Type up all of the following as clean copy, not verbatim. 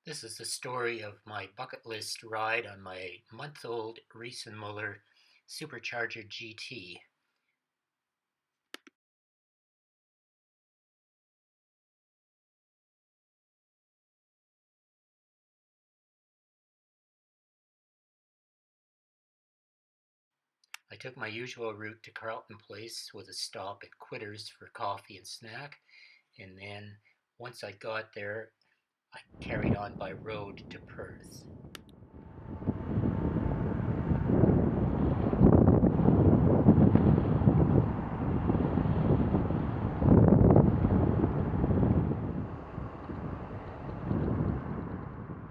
This is the story of my bucket list ride on my month-old Riese Müller Supercharger GT. I took my usual route to Carlton Place with a stop at Quitters for coffee and snack, and then once I got there, I carried on by road to Perth.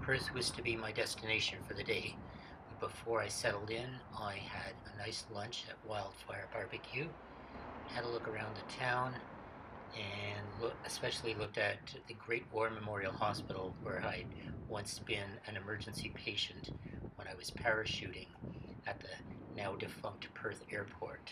Perth was to be my destination for the day, but before I settled in, I had a nice lunch at Wildfire Barbecue, had a look around the town, and especially looked at the Great War Memorial Hospital where I'd once been an emergency patient when I was parachuting at the now defunct Perth airport.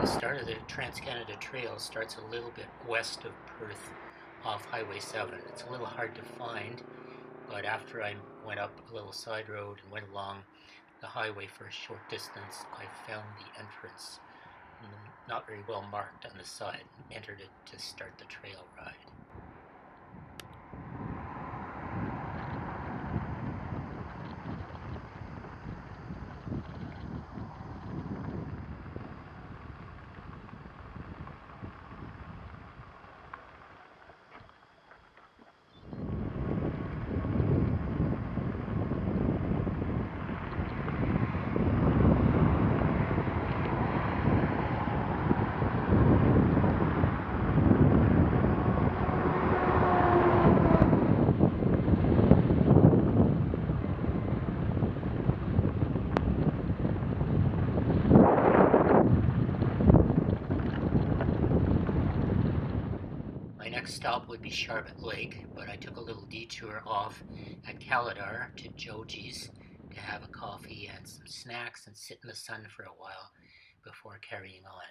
The start of the Trans-Canada Trail starts a little bit west of Perth off Highway 7. It's a little hard to find, but after I went up a little side road and went along the highway for a short distance, I found the entrance, not very well marked on the side, and entered it to start the trail ride. My next stop would be Sharbot Lake, but I took a little detour off at Calidar to Joji's to have a coffee and some snacks and sit in the sun for a while before carrying on.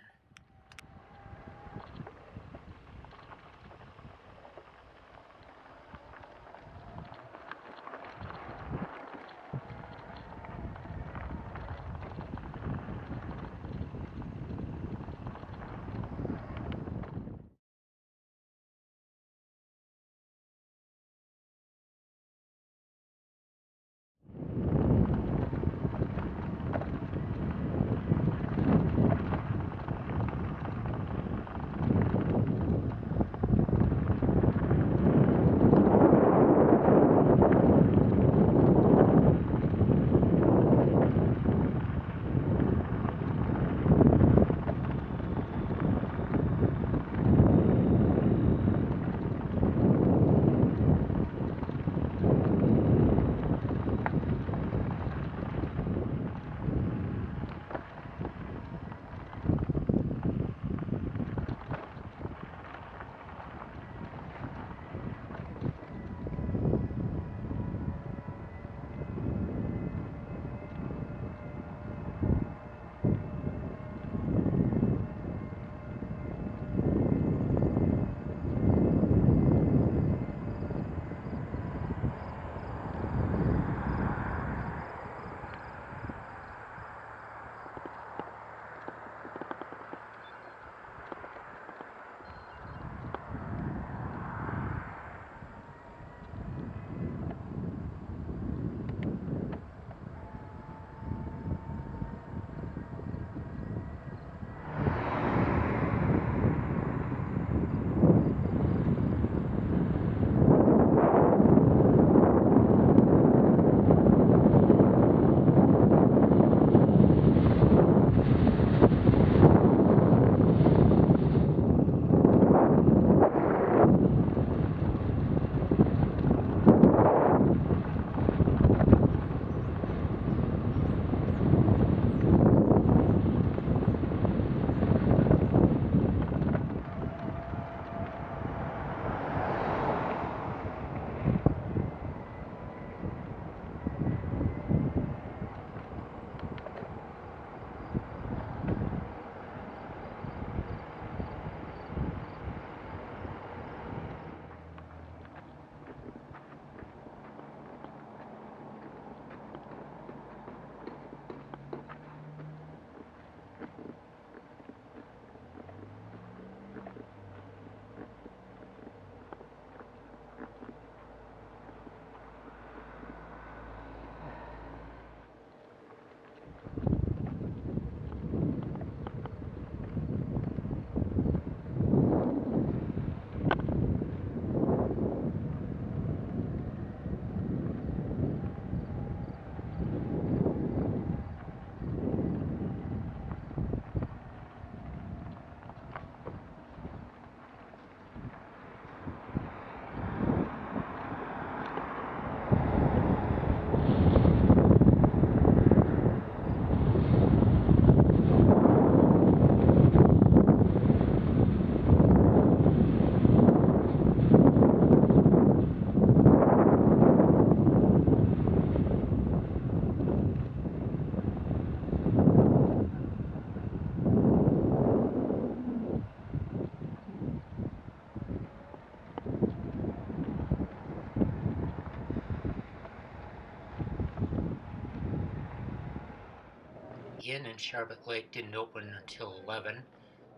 inn in Sharbot Lake didn't open until 11,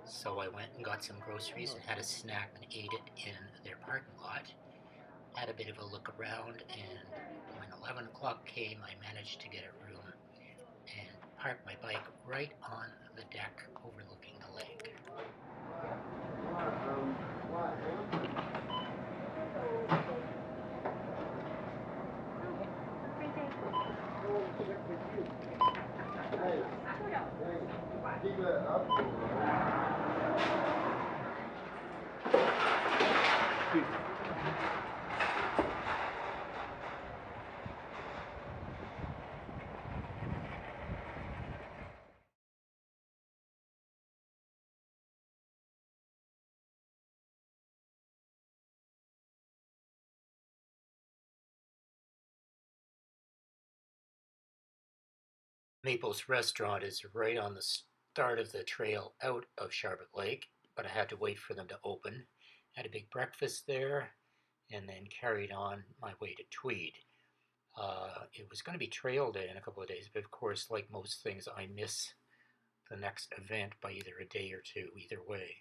so I went and got some groceries and had a snack and ate it in their parking lot. Had a bit of a look around, and when 11 o'clock came, I managed to get a room and park my bike right on the deck overlooking the lake. Maple's restaurant is right on the start of the trail out of Sharbot Lake, but I had to wait for them to open. Had a big breakfast there, and then carried on my way to Tweed. It was going to be trail day in a couple of days, but of course, like most things, I miss the next event by either a day or two, either way.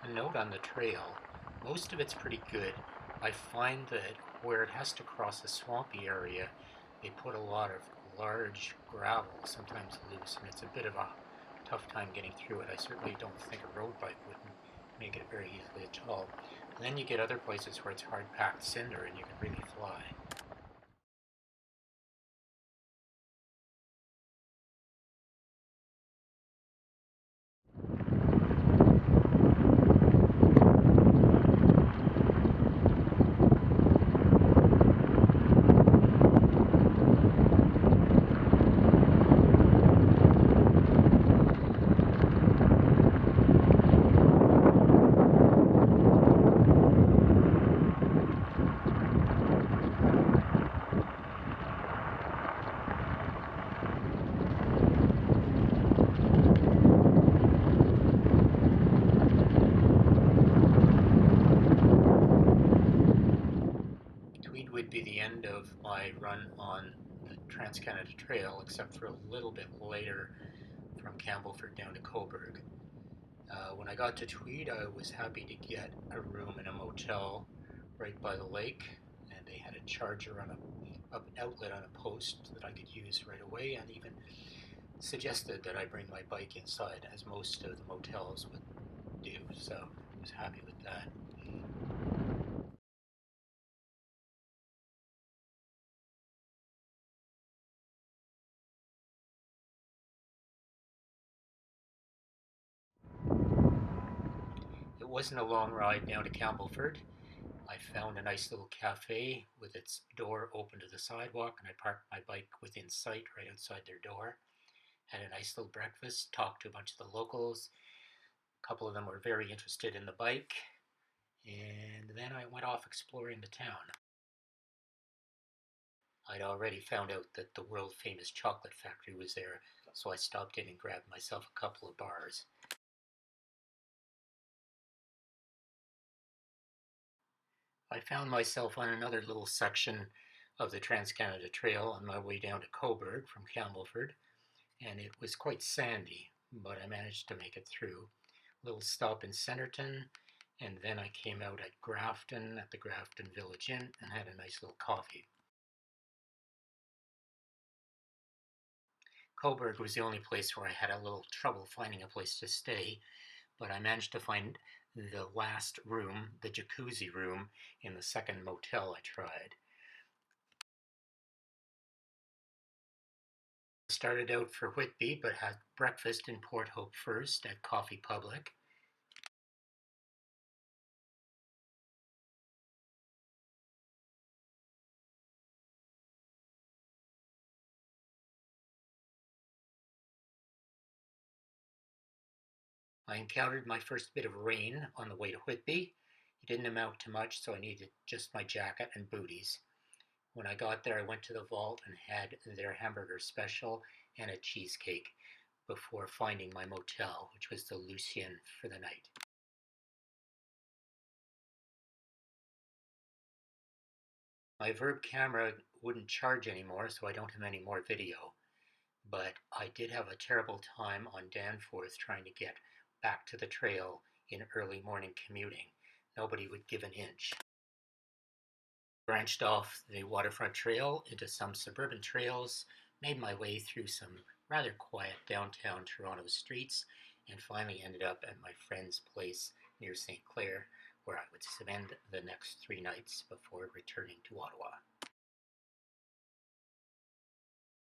A note on the trail, most of it's pretty good. I find that where it has to cross a swampy area, they put a lot of large gravel, sometimes loose, and it's a bit of a tough time getting through it. I certainly don't think a road bike would make it very easily at all. And then you get other places where it's hard packed cinder and you can really fly. Tweed would be the end of my run on the Trans-Canada Trail, except for a little bit later from Campbellford down to Coburg. When I got to Tweed, I was happy to get a room in a motel right by the lake, and they had a charger on an outlet on a post that I could use right away, and even suggested that I bring my bike inside, as most of the motels would do, so I was happy with that. It wasn't a long ride down to Campbellford. I found a nice little cafe with its door open to the sidewalk, and I parked my bike within sight right outside their door. Had a nice little breakfast, talked to a bunch of the locals. A couple of them were very interested in the bike, and then I went off exploring the town. I'd already found out that the world famous chocolate factory was there, so I stopped in and grabbed myself a couple of bars. I found myself on another little section of the Trans-Canada Trail on my way down to Coburg from Campbellford, and it was quite sandy, but I managed to make it through. A little stop in Centerton, and then I came out at Grafton at the Grafton Village Inn and had a nice little coffee. Coburg was the only place where I had a little trouble finding a place to stay, but I managed to find the last room, the jacuzzi room, in the second motel I tried. I started out for Whitby, but had breakfast in Port Hope first at Coffee Public. I encountered my first bit of rain on the way to Whitby. It didn't amount to much, so I needed just my jacket and booties. When I got there, I went to the vault and had their hamburger special and a cheesecake before finding my motel, which was the Lucien, for the night. My Verb camera wouldn't charge anymore, so I don't have any more video. But I did have a terrible time on Danforth trying to get back to the trail in early morning commuting. Nobody would give an inch. Branched off the waterfront trail into some suburban trails, made my way through some rather quiet downtown Toronto streets, and finally ended up at my friend's place near St. Clair, where I would spend the next 3 nights before returning to Ottawa.